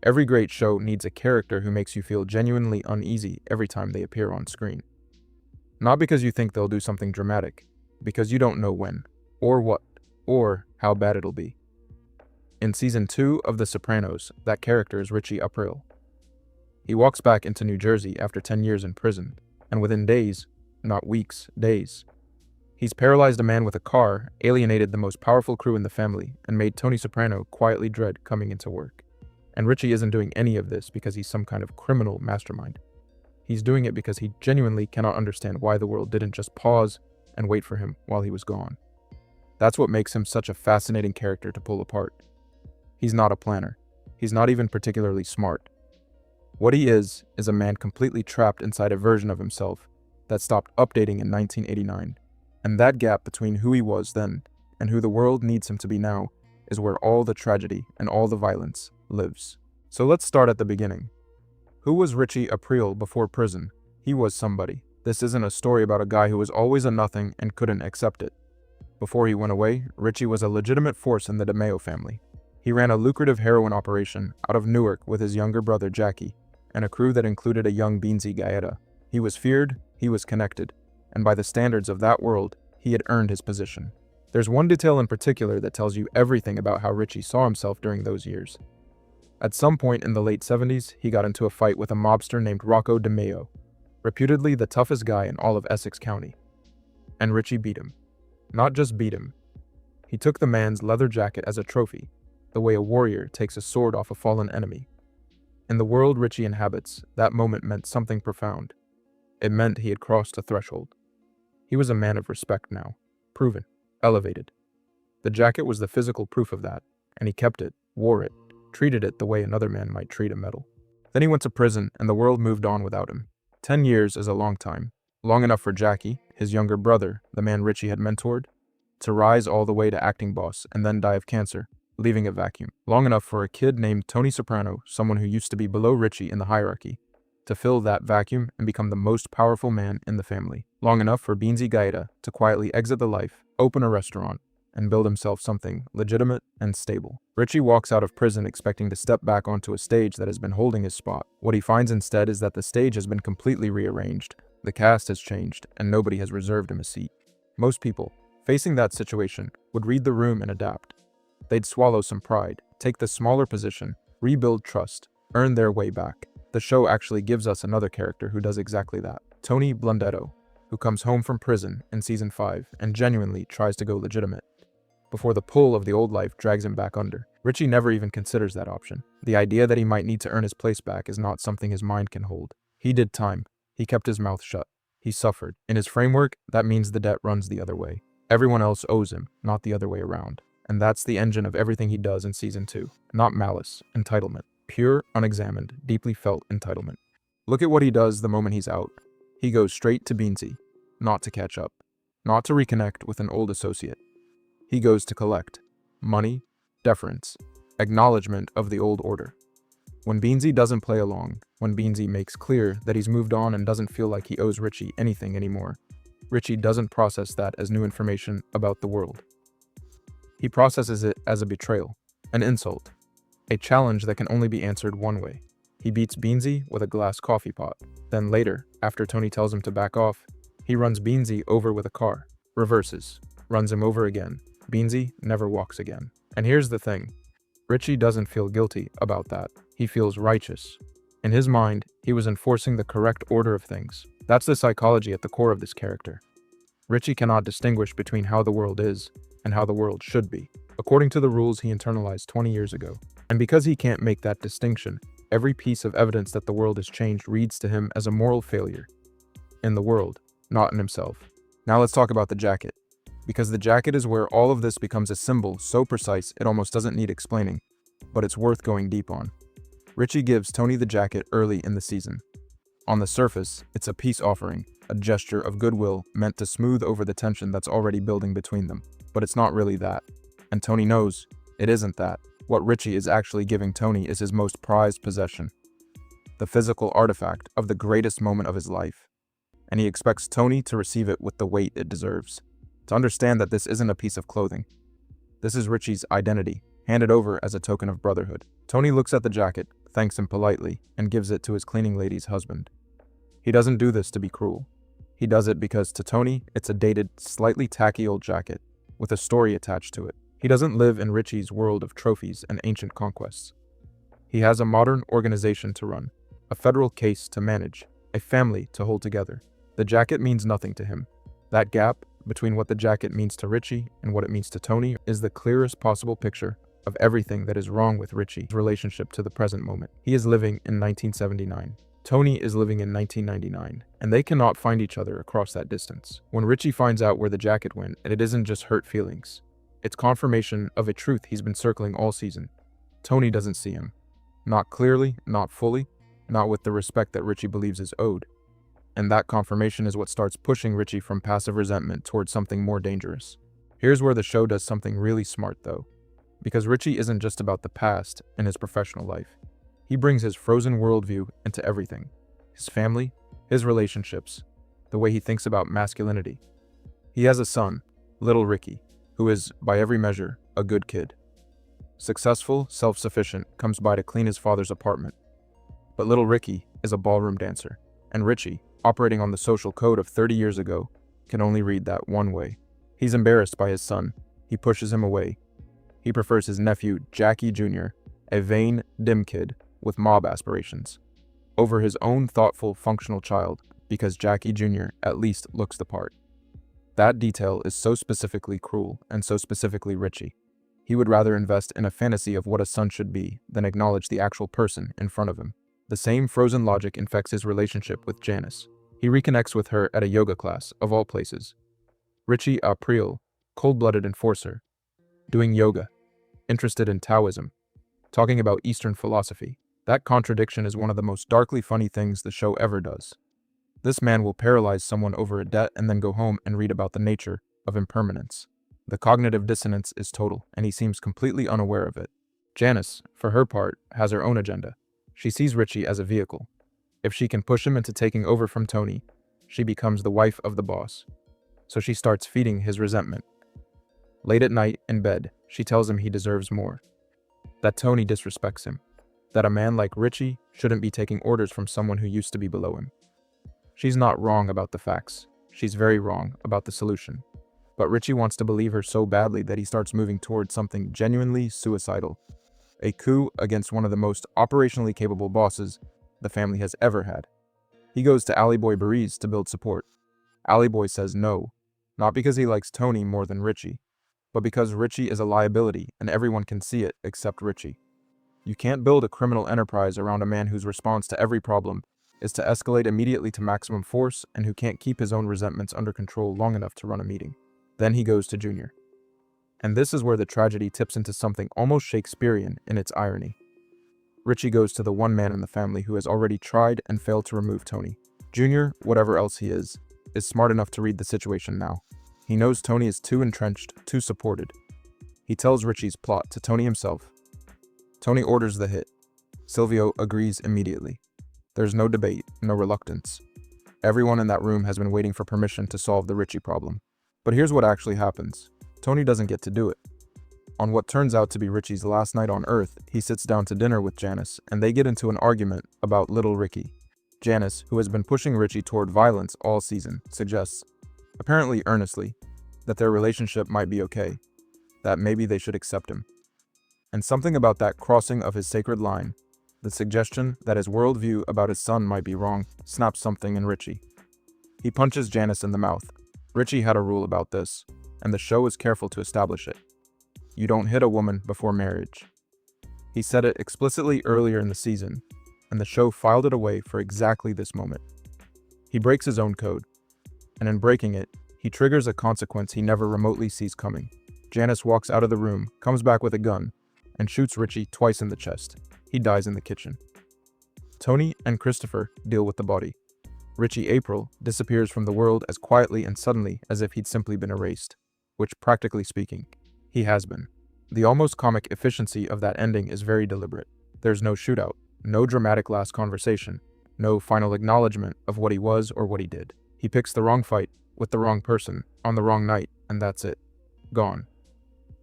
Every great show needs a character who makes you feel genuinely uneasy every time they appear on screen. Not because you think they'll do something dramatic, because you don't know when, or what, or how bad it'll be. In season 2 of The Sopranos, that character is Richie Aprile. He walks back into New Jersey after 10 years in prison, and within days, not weeks, days, he's paralyzed a man with a car, alienated the most powerful crew in the family, and made Tony Soprano quietly dread coming into work. And Richie isn't doing any of this because he's some kind of criminal mastermind. He's doing it because he genuinely cannot understand why the world didn't just pause and wait for him while he was gone. That's what makes him such a fascinating character to pull apart. He's not a planner. He's not even particularly smart. What he is a man completely trapped inside a version of himself that stopped updating in 1989. And that gap between who he was then and who the world needs him to be now is where all the tragedy and all the violence lives. So let's start at the beginning. Who was Richie Aprile before prison? He was somebody. This isn't a story about a guy who was always a nothing and couldn't accept it. Before he went away, Richie was a legitimate force in the DiMeo family. He ran a lucrative heroin operation out of Newark with his younger brother Jackie, and a crew that included a young Beansy Gaeta. He was feared, he was connected, and by the standards of that world, he had earned his position. There's one detail in particular that tells you everything about how Richie saw himself during those years. At some point in the late 70s, he got into a fight with a mobster named Rocco DiMeo, reputedly the toughest guy in all of Essex County. And Richie beat him. Not just beat him. He took the man's leather jacket as a trophy, the way a warrior takes a sword off a fallen enemy. In the world Richie inhabits, that moment meant something profound. It meant he had crossed a threshold. He was a man of respect now, proven, elevated. The jacket was the physical proof of that, and he kept it, wore it, treated it the way another man might treat a medal. Then he went to prison, and the world moved on without him. 10 years is a long time. Long enough for Jackie, his younger brother, the man Richie had mentored, to rise all the way to acting boss and then die of cancer, leaving a vacuum. Long enough for a kid named Tony Soprano, someone who used to be below Richie in the hierarchy, to fill that vacuum and become the most powerful man in the family. Long enough for Beansy Gaeta to quietly exit the life, open a restaurant, and build himself something legitimate and stable. Richie walks out of prison expecting to step back onto a stage that has been holding his spot. What he finds instead is that the stage has been completely rearranged, the cast has changed, and nobody has reserved him a seat. Most people, facing that situation, would read the room and adapt. They'd swallow some pride, take the smaller position, rebuild trust, earn their way back. The show actually gives us another character who does exactly that. Tony Blundetto, who comes home from prison in season 5 and genuinely tries to go legitimate, before the pull of the old life drags him back under. Richie never even considers that option. The idea that he might need to earn his place back is not something his mind can hold. He did time. He kept his mouth shut. He suffered. In his framework, that means the debt runs the other way. Everyone else owes him, not the other way around. And that's the engine of everything he does in season 2. Not malice, entitlement. Pure, unexamined, deeply felt entitlement. Look at what he does the moment he's out. He goes straight to Beansy, not to catch up, not to reconnect with an old associate. He goes to collect money, deference, acknowledgement of the old order. When Beansy doesn't play along, when Beansy makes clear that he's moved on and doesn't feel like he owes Richie anything anymore, Richie doesn't process that as new information about the world. He processes it as a betrayal, an insult, a challenge that can only be answered one way. He beats Beansy with a glass coffee pot. Then later, after Tony tells him to back off, he runs Beansy over with a car, reverses, runs him over again. Beansy never walks again. And here's the thing. Richie doesn't feel guilty about that. He feels righteous. In his mind, he was enforcing the correct order of things. That's the psychology at the core of this character. Richie cannot distinguish between how the world is and how the world should be, according to the rules he internalized 20 years ago. And because he can't make that distinction, every piece of evidence that the world has changed reads to him as a moral failure. In the world, not in himself. Now let's talk about the jacket. Because the jacket is where all of this becomes a symbol so precise it almost doesn't need explaining, but it's worth going deep on. Richie gives Tony the jacket early in the season. On the surface, it's a peace offering, a gesture of goodwill meant to smooth over the tension that's already building between them. But it's not really that. And Tony knows it isn't that. What Richie is actually giving Tony is his most prized possession, the physical artifact of the greatest moment of his life. And he expects Tony to receive it with the weight it deserves. To understand that this isn't a piece of clothing. This is Richie's identity, handed over as a token of brotherhood. Tony looks at the jacket, thanks him politely, and gives it to his cleaning lady's husband. He doesn't do this to be cruel. He does it because to Tony, it's a dated, slightly tacky old jacket with a story attached to it. He doesn't live in Richie's world of trophies and ancient conquests. He has a modern organization to run, a federal case to manage, a family to hold together. The jacket means nothing to him. That gap between what the jacket means to Richie and what it means to Tony is the clearest possible picture of everything that is wrong with Richie's relationship to the present moment. He is living in 1979. Tony is living in 1999, and they cannot find each other across that distance. When Richie finds out where the jacket went, and it isn't just hurt feelings, it's confirmation of a truth he's been circling all season. Tony doesn't see him. Not clearly, not fully, not with the respect that Richie believes is owed. And that confirmation is what starts pushing Richie from passive resentment towards something more dangerous. Here's where the show does something really smart though, because Richie isn't just about the past and his professional life. He brings his frozen worldview into everything. His family, his relationships, the way he thinks about masculinity. He has a son, little Ricky, who is, by every measure, a good kid. Successful, self-sufficient, comes by to clean his father's apartment. But little Ricky is a ballroom dancer, and Richie, operating on the social code of 30 years ago, can only read that one way. He's embarrassed by his son. He pushes him away. He prefers his nephew, Jackie Jr., a vain, dim kid with mob aspirations, over his own thoughtful, functional child, because Jackie Jr. at least looks the part. That detail is so specifically cruel and so specifically Richie. He would rather invest in a fantasy of what a son should be than acknowledge the actual person in front of him. The same frozen logic infects his relationship with Janice. He reconnects with her at a yoga class, of all places. Richie Aprile, cold-blooded enforcer, doing yoga, interested in Taoism, talking about Eastern philosophy. That contradiction is one of the most darkly funny things the show ever does. This man will paralyze someone over a debt and then go home and read about the nature of impermanence. The cognitive dissonance is total, and he seems completely unaware of it. Janice, for her part, has her own agenda. She sees Richie as a vehicle. If she can push him into taking over from Tony, she becomes the wife of the boss. So she starts feeding his resentment. Late at night, in bed, she tells him he deserves more. That Tony disrespects him. That a man like Richie shouldn't be taking orders from someone who used to be below him. She's not wrong about the facts. She's very wrong about the solution. But Richie wants to believe her so badly that he starts moving towards something genuinely suicidal. A coup against one of the most operationally capable bosses the family has ever had. He goes to Alley Boy Breeze to build support. Alley Boy says no, not because he likes Tony more than Richie, but because Richie is a liability and everyone can see it except Richie. You can't build a criminal enterprise around a man whose response to every problem is to escalate immediately to maximum force and who can't keep his own resentments under control long enough to run a meeting. Then he goes to Junior. And this is where the tragedy tips into something almost Shakespearean in its irony. Richie goes to the one man in the family who has already tried and failed to remove Tony. Junior, whatever else he is smart enough to read the situation now. He knows Tony is too entrenched, too supported. He tells Richie's plot to Tony himself. Tony orders the hit. Silvio agrees immediately. There's no debate, no reluctance. Everyone in that room has been waiting for permission to solve the Richie problem. But here's what actually happens. Tony doesn't get to do it. On what turns out to be Richie's last night on Earth, he sits down to dinner with Janice, and they get into an argument about little Ricky. Janice, who has been pushing Richie toward violence all season, suggests, apparently earnestly, that their relationship might be okay, that maybe they should accept him. And something about that crossing of his sacred line, the suggestion that his worldview about his son might be wrong, snaps something in Richie. He punches Janice in the mouth. Richie had a rule about this, and the show is careful to establish it. You don't hit a woman before marriage. He said it explicitly earlier in the season, and the show filed it away for exactly this moment. He breaks his own code, and in breaking it, he triggers a consequence he never remotely sees coming. Janice walks out of the room, comes back with a gun, and shoots Richie twice in the chest. He dies in the kitchen. Tony and Christopher deal with the body. Richie Aprile disappears from the world as quietly and suddenly as if he'd simply been erased, which, practically speaking, he has been. The almost comic efficiency of that ending is very deliberate. There's no shootout, no dramatic last conversation, no final acknowledgement of what he was or what he did. He picks the wrong fight, with the wrong person, on the wrong night, and that's it. Gone.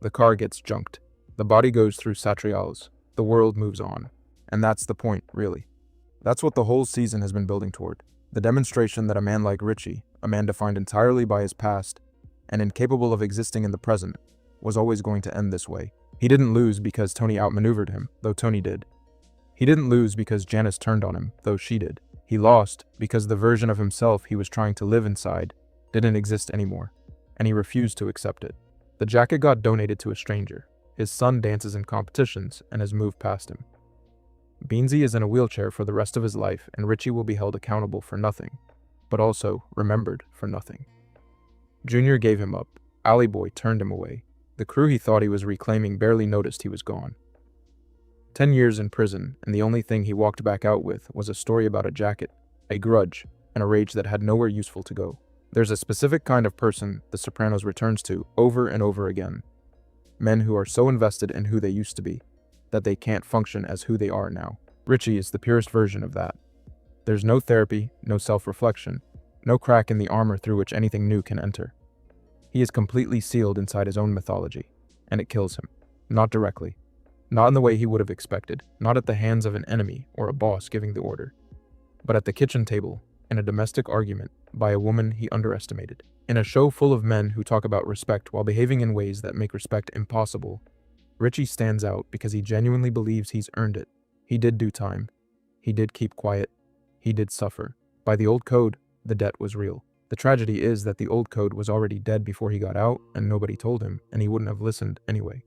The car gets junked. The body goes through Satrials. The world moves on. And that's the point, really. That's what the whole season has been building toward. The demonstration that a man like Richie, a man defined entirely by his past and incapable of existing in the present, was always going to end this way. He didn't lose because Tony outmaneuvered him, though Tony did. He didn't lose because Janice turned on him, though she did. He lost because the version of himself he was trying to live inside didn't exist anymore, and he refused to accept it. The jacket got donated to a stranger. His son dances in competitions and has moved past him. Beansy is in a wheelchair for the rest of his life, and Richie will be held accountable for nothing, but also remembered for nothing. Junior gave him up. Alley Boy turned him away. The crew he thought he was reclaiming barely noticed he was gone. 10 years in prison, and the only thing he walked back out with was a story about a jacket, a grudge, and a rage that had nowhere useful to go. There's a specific kind of person the Sopranos returns to over and over again. Men who are so invested in who they used to be that they can't function as who they are now. Richie is the purest version of that. There's no therapy, no self-reflection, no crack in the armor through which anything new can enter. He is completely sealed inside his own mythology, and it kills him. Not directly. Not in the way he would have expected, not at the hands of an enemy or a boss giving the order, but at the kitchen table, in a domestic argument, by a woman he underestimated. In a show full of men who talk about respect while behaving in ways that make respect impossible, Richie stands out because he genuinely believes he's earned it. He did do time. He did keep quiet. He did suffer. By the old code, the debt was real. The tragedy is that the old code was already dead before he got out, and nobody told him, and he wouldn't have listened anyway.